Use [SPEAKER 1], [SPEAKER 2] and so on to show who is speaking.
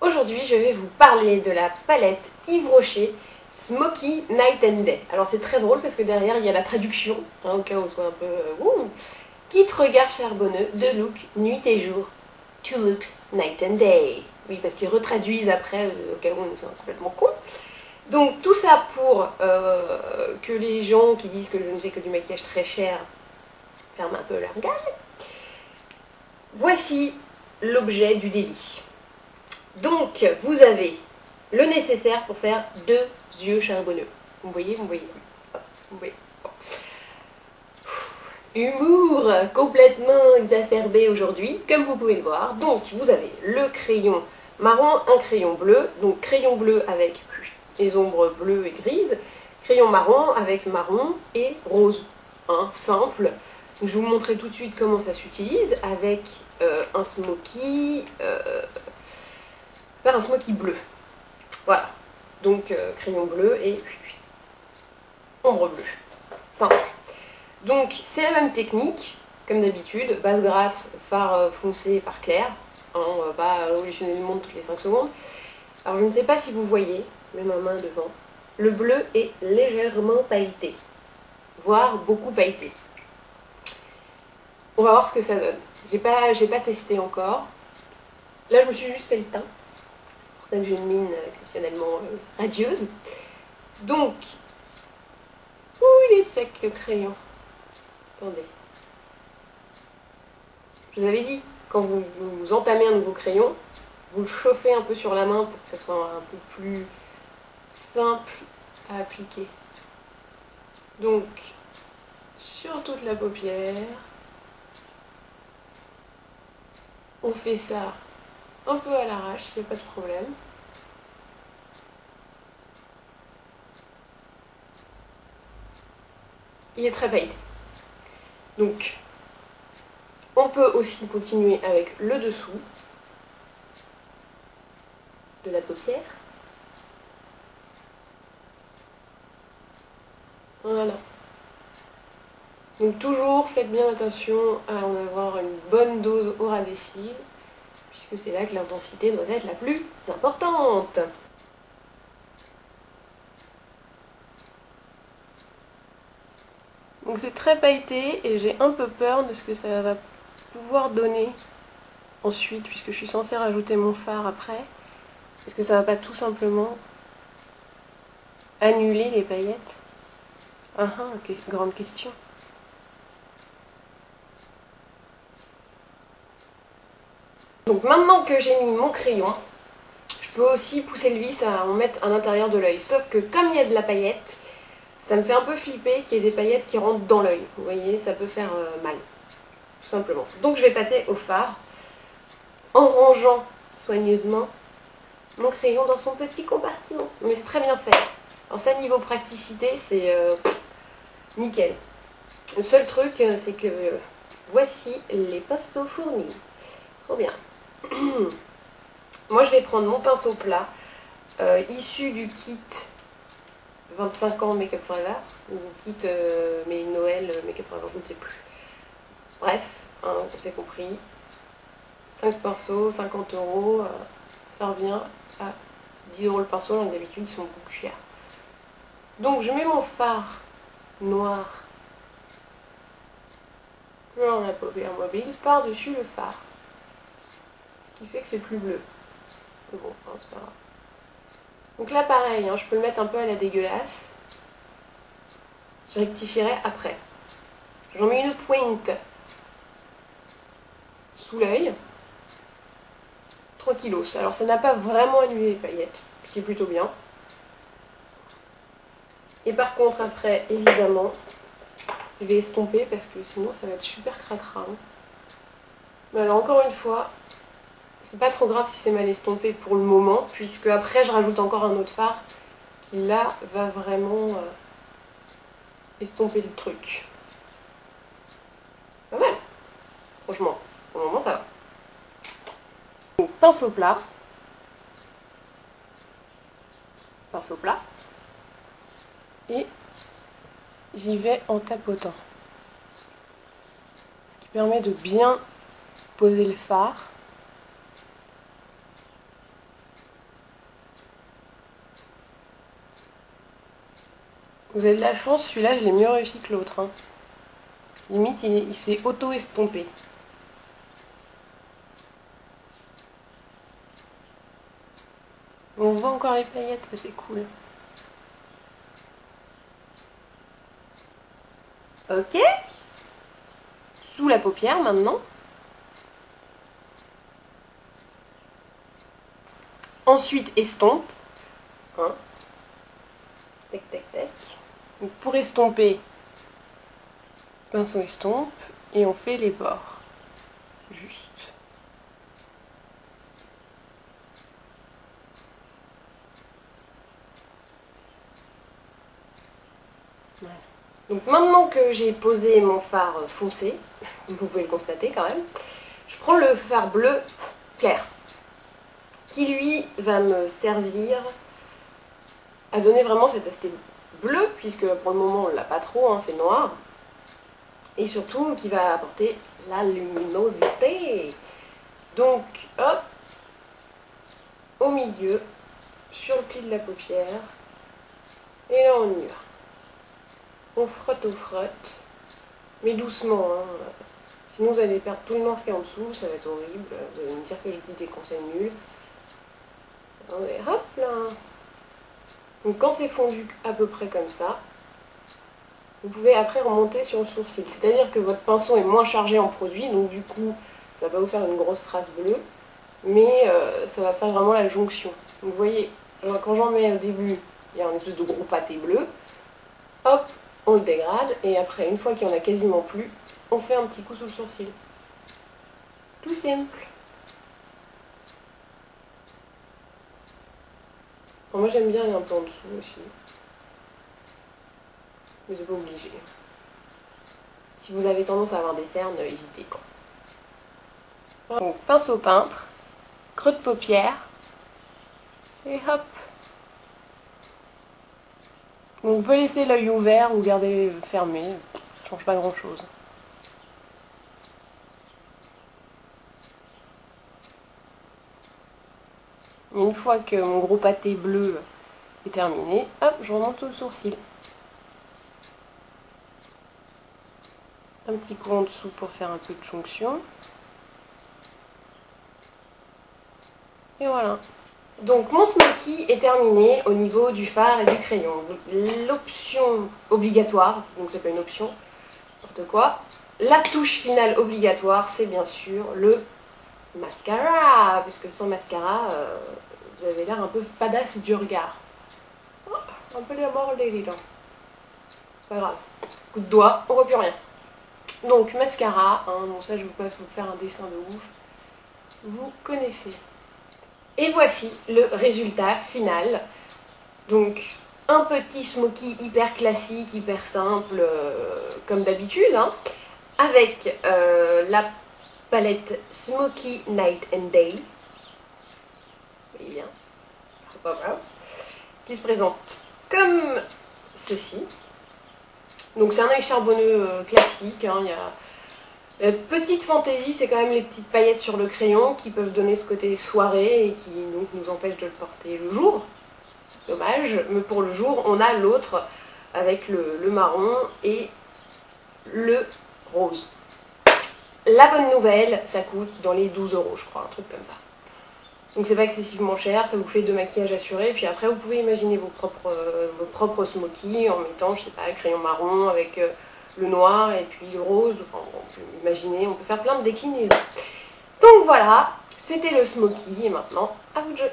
[SPEAKER 1] Aujourd'hui, je vais vous parler de la palette Yves Rocher Smoky Night and Day. Alors c'est très drôle parce que derrière il y a la traduction, au cas où on soit un peu Kit regard charbonneux, de look nuit et jour, two looks night and day. Oui, parce qu'ils retraduisent après, au cas où on est complètement con. Donc tout ça pour que les gens qui disent que je ne fais que du maquillage très cher ferment un peu leur gueule. Voici l'objet du délit. Donc, vous avez le nécessaire pour faire 2 yeux charbonneux. Vous voyez, vous voyez. Vous voyez. Humour complètement exacerbé aujourd'hui, comme vous pouvez le voir. Donc, vous avez le crayon marron, un crayon bleu. Donc, crayon bleu avec les ombres bleues et grises. Crayon marron avec marron et rose. Simple. Donc, je vais vous montrer tout de suite comment ça s'utilise avec un smoky... faire un smoky bleu. Voilà. Donc crayon bleu et ombre bleue. Simple. Donc c'est la même technique, comme d'habitude, base grasse, fard foncé, fard clair. On va pas révolutionner le monde toutes les 5 secondes. Alors je ne sais pas si vous voyez, mais ma main devant, le bleu est légèrement pailleté, voire beaucoup pailleté. On va voir ce que ça donne. J'ai pas testé encore. Là je me suis juste fait le teint. J'ai une mine exceptionnellement radieuse. Donc, il est sec le crayon. Attendez. Je vous avais dit, quand vous entamez un nouveau crayon, vous le chauffez un peu sur la main pour que ça soit un peu plus simple à appliquer. Donc, sur toute la paupière, on fait ça un peu à l'arrache, il n'y a pas de problème. Il est très pailleté. Donc, on peut aussi continuer avec le dessous de la paupière. Voilà. Donc toujours faites bien attention à en avoir une bonne dose au ras des cils, puisque c'est là que l'intensité doit être la plus importante. Donc c'est très pailleté et j'ai un peu peur de ce que ça va pouvoir donner ensuite, puisque je suis censée rajouter mon fard après. Est-ce que ça va pas tout simplement annuler les paillettes? Grande question. Donc maintenant que j'ai mis mon crayon, je peux aussi pousser le vis à en mettre à l'intérieur de l'œil. Sauf que comme il y a de la paillette, ça me fait un peu flipper qu'il y ait des paillettes qui rentrent dans l'œil. Vous voyez, ça peut faire mal, tout simplement. Donc je vais passer au fard en rangeant soigneusement mon crayon dans son petit compartiment. Mais c'est très bien fait. Alors ça, niveau praticité, c'est nickel. Le seul truc, c'est que voici les pinceaux fournis. Trop bien. Moi, je vais prendre mon pinceau plat, issu du kit 25 ans Make Up Forever, ou kit mais Noël Make Up Forever, je ne sais plus. Bref, vous avez compris. 5 pinceaux, 50 €, ça revient à 10 € le pinceau, donc d'habitude ils sont beaucoup chers. Donc je mets mon fard noir dans la paupière mobile par-dessus le fard. Ce qui fait que c'est plus bleu. Mais bon, c'est pas grave. Donc là pareil, je peux le mettre un peu à la dégueulasse. Je rectifierai après. J'en mets une pointe sous l'œil. Tranquillos. Alors ça n'a pas vraiment annulé les paillettes, ce qui est plutôt bien. Et par contre après, évidemment, je vais estomper parce que sinon ça va être super cracra. Mais alors encore une fois, c'est pas trop grave si c'est mal estompé pour le moment, puisque après je rajoute encore un autre fard qui là va vraiment estomper le truc. Pas mal, franchement, pour le moment ça va. Donc, pinceau plat, et j'y vais en tapotant, ce qui permet de bien poser le fard Vous avez de la chance, celui-là je l'ai mieux réussi que l'autre. Hein. Limite il s'est auto-estompé. On voit encore les paillettes, ça c'est cool. Ok. Sous la paupière maintenant. Ensuite estompe. Hein. Tac tac tac. Donc pour estomper, pinceau estompe et on fait les bords. Juste. Voilà. Donc maintenant que j'ai posé mon fard foncé, vous pouvez le constater quand même, je prends le fard bleu clair, qui lui va me servir à donner vraiment cet aspect bleu, puisque pour le moment on l'a pas trop, hein, c'est noir, et surtout qui va apporter la luminosité. Donc hop, au milieu, sur le pli de la paupière, et là on y va. On frotte, mais doucement, hein. Sinon vous allez perdre tout le noir qui est en dessous, ça va être horrible, vous allez me dire que je dis des conseils nuls. Attendez, hop là. Donc quand c'est fondu à peu près comme ça, vous pouvez après remonter sur le sourcil. C'est-à-dire que votre pinceau est moins chargé en produit, donc du coup ça va vous faire une grosse trace bleue, mais ça va faire vraiment la jonction. Donc vous voyez, quand j'en mets au début, il y a un espèce de gros pâté bleu, hop, on le dégrade, et après, une fois qu'il n'y en a quasiment plus, on fait un petit coup sous le sourcil. Tout simple. Bon, moi j'aime bien aller un peu en dessous aussi. Mais c'est pas obligé. Si vous avez tendance à avoir des cernes, évitez quoi. Donc pinceau peintre, creux de paupière, et hop. Donc, on peut laisser l'œil ouvert ou garder fermé, ça change pas grand chose. Et une fois que mon gros pâté bleu est terminé, hop, je remonte tout le sourcil. Un petit coup en dessous pour faire un peu de jonction. Et voilà. Donc mon smoky est terminé au niveau du fard et du crayon. L'option obligatoire, donc c'est pas une option, n'importe quoi. La touche finale obligatoire, c'est bien sûr le mascara, puisque sans mascara, vous avez l'air un peu fadasse du regard. Oh, un peu les morlés les dents. C'est pas grave. Coup de doigt, on voit plus rien. Donc mascara, hein, bon ça je ne vais pas vous faire un dessin de ouf. Vous connaissez. Et voici le résultat final. Donc un petit smoky hyper classique, hyper simple, comme d'habitude, hein, avec la palette Smoky Night and Day. Vous voyez bien, qui se présente comme ceci. Donc c'est un œil charbonneux classique, hein, il y a... La petite fantaisie, c'est quand même les petites paillettes sur le crayon qui peuvent donner ce côté soirée et qui donc nous empêchent de le porter le jour. Dommage, mais pour le jour, on a l'autre avec le marron et le rose. La bonne nouvelle, ça coûte dans les 12 €, je crois, un truc comme ça. Donc c'est pas excessivement cher, ça vous fait 2 maquillages assurés, et puis après vous pouvez imaginer vos propres smokies en mettant, je sais pas, crayon marron avec le noir et puis le rose, enfin on peut imaginer, on peut faire plein de déclinaisons. Donc voilà, c'était le smoky, et maintenant, à vous de jouer.